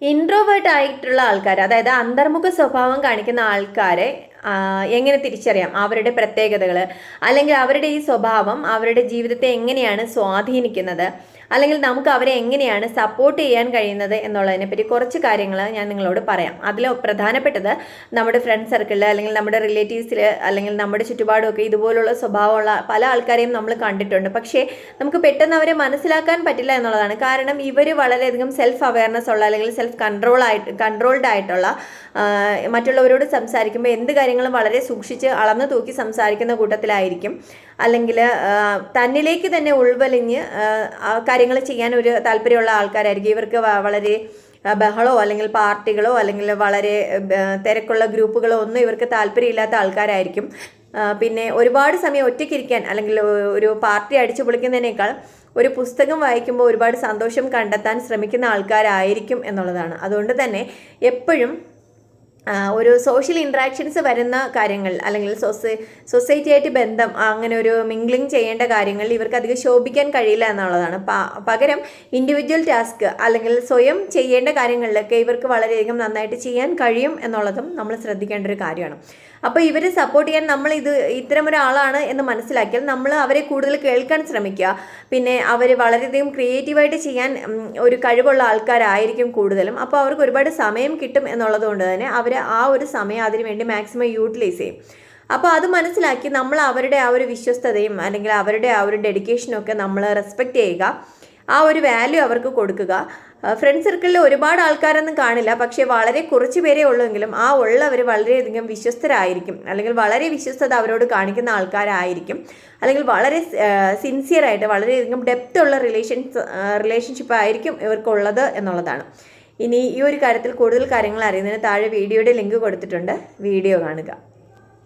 Introvert ആയിട്ടുള്ള ആൾക്കാർ, അതായത് അന്തർമുഖ സ്വഭാവം കാണിക്കുന്ന ആൾക്കാരെ എങ്ങനെ തിരിച്ചറിയാം? അവരുടെ പ്രത്യേകതകൾ, അല്ലെങ്കിൽ അവരുടെ ഈ സ്വഭാവം അവരുടെ ജീവിതത്തെ എങ്ങനെയാണ് സ്വാധീനിക്കുന്നത്, അല്ലെങ്കിൽ നമുക്ക് അവരെ എങ്ങനെയാണ് സപ്പോർട്ട് ചെയ്യാൻ കഴിയുന്നത് എന്നുള്ളതിനെപ്പറ്റി കുറച്ച് കാര്യങ്ങൾ ഞാൻ നിങ്ങളോട് പറയാം. അതിൽ പ്രധാനപ്പെട്ടത് നമ്മുടെ ഫ്രണ്ട് സർക്കിളിൽ, അല്ലെങ്കിൽ നമ്മുടെ റിലേറ്റീവ്സിൽ, അല്ലെങ്കിൽ നമ്മുടെ ചുറ്റുപാടുമൊക്കെ ഇതുപോലുള്ള സ്വഭാവമുള്ള പല ആൾക്കാരെയും നമ്മൾ കണ്ടിട്ടുണ്ട്. പക്ഷേ നമുക്ക് പെട്ടെന്ന് അവരെ മനസ്സിലാക്കാൻ പറ്റില്ല എന്നുള്ളതാണ്. കാരണം ഇവർ വളരെയധികം സെൽഫ് അവയർനെസ് ഉള്ള, അല്ലെങ്കിൽ സെൽഫ് കൺട്രോൾഡ് ആയിട്ടുള്ള, മറ്റുള്ളവരോട് സംസാരിക്കുമ്പോൾ എന്ത് കാര്യങ്ങളും വളരെ സൂക്ഷിച്ച് അളന്നു തൂക്കി സംസാരിക്കുന്ന കൂട്ടത്തിലായിരിക്കും. അല്ലെങ്കിൽ തന്നിലേക്ക് തന്നെ ഉൾവലിഞ്ഞ് കാര്യങ്ങൾ ചെയ്യാൻ ഒരു താല്പര്യമുള്ള ആൾക്കാരായിരിക്കും. ഇവർക്ക് വളരെ ബഹളോ അല്ലെങ്കിൽ പാർട്ടികളോ അല്ലെങ്കിൽ വളരെ തിരക്കുള്ള ഗ്രൂപ്പുകളോ ഒന്നും ഇവർക്ക് താല്പര്യമില്ലാത്ത ആൾക്കാരായിരിക്കും. പിന്നെ ഒരുപാട് സമയം ഒറ്റയ്ക്കിരിക്കാൻ, അല്ലെങ്കിൽ ഒരു പാർട്ടി അടിച്ചു പൊളിക്കുന്നതിനേക്കാൾ ഒരു പുസ്തകം വായിക്കുമ്പോൾ ഒരുപാട് സന്തോഷം കണ്ടെത്താൻ ശ്രമിക്കുന്ന ആൾക്കാരായിരിക്കും എന്നുള്ളതാണ്. അതുകൊണ്ട് തന്നെ എപ്പോഴും ഒരു സോഷ്യൽ ഇൻട്രാക്ഷൻസ് വരുന്ന കാര്യങ്ങൾ, അല്ലെങ്കിൽ സൊസൈറ്റിയായിട്ട് ബന്ധം, അങ്ങനെ ഒരു മിംഗ്ലിങ് ചെയ്യേണ്ട കാര്യങ്ങളിൽ ഇവർക്ക് അധികം ശോഭിക്കാൻ കഴിയില്ല എന്നുള്ളതാണ്. പകരം ഇൻഡിവിജ്വൽ ടാസ്ക്, അല്ലെങ്കിൽ സ്വയം ചെയ്യേണ്ട കാര്യങ്ങളിലൊക്കെ ഇവർക്ക് വളരെയധികം നന്നായിട്ട് ചെയ്യാൻ കഴിയും എന്നുള്ളതും നമ്മൾ ശ്രദ്ധിക്കേണ്ട ഒരു കാര്യമാണ്. അപ്പോൾ ഇവരെ സപ്പോർട്ട് ചെയ്യാൻ നമ്മൾ ഇത്തരം ഒരാളാണ് എന്ന് മനസ്സിലാക്കിയാൽ നമ്മൾ അവരെ കൂടുതൽ കേൾക്കാൻ ശ്രമിക്കുക. പിന്നെ അവർ വളരെയധികം ക്രിയേറ്റീവായിട്ട് ചെയ്യാൻ ഒരു കഴിവുള്ള ആൾക്കാരായിരിക്കും കൂടുതലും. അപ്പോൾ അവർക്ക് ഒരുപാട് സമയം കിട്ടും എന്നുള്ളത് കൊണ്ട് തന്നെ അവർ ആ ഒരു സമയം അതിനു വേണ്ടി മാക്സിമം യൂട്ടിലൈസ് ചെയ്യും. അപ്പോൾ അത് മനസ്സിലാക്കി നമ്മൾ അവരുടെ ആ ഒരു വിശ്വസ്തതയും, അല്ലെങ്കിൽ അവരുടെ ആ ഒരു ഡെഡിക്കേഷനും ഒക്കെ നമ്മൾ റെസ്പെക്റ്റ് ചെയ്യുക. ആ ഒരു വാല്യൂ അവർക്ക് കൊടുക്കുക. ഫ്രണ്ട് സർക്കിളിൽ ഒരുപാട് ആൾക്കാരൊന്നും കാണില്ല, പക്ഷേ വളരെ കുറച്ച് പേരേ ഉള്ളൂവെങ്കിലും ആ ഉള്ളവർ വളരെയധികം വിശ്വസ്തരായിരിക്കും, അല്ലെങ്കിൽ വളരെ വിശ്വസ്തത അവരോട് കാണിക്കുന്ന ആൾക്കാരായിരിക്കും, അല്ലെങ്കിൽ വളരെ സിൻസിയറായിട്ട് വളരെയധികം ഡെപ്ത് ഉള്ള റിലേഷൻഷിപ്പ് ആയിരിക്കും ഇവർക്കുള്ളത് എന്നുള്ളതാണ്. ഇനി ഈ ഒരു കാര്യത്തിൽ കൂടുതൽ കാര്യങ്ങൾ അറിയുന്നതിന് താഴെ വീഡിയോയുടെ ലിങ്ക് കൊടുത്തിട്ടുണ്ട്, വീഡിയോ കാണുക.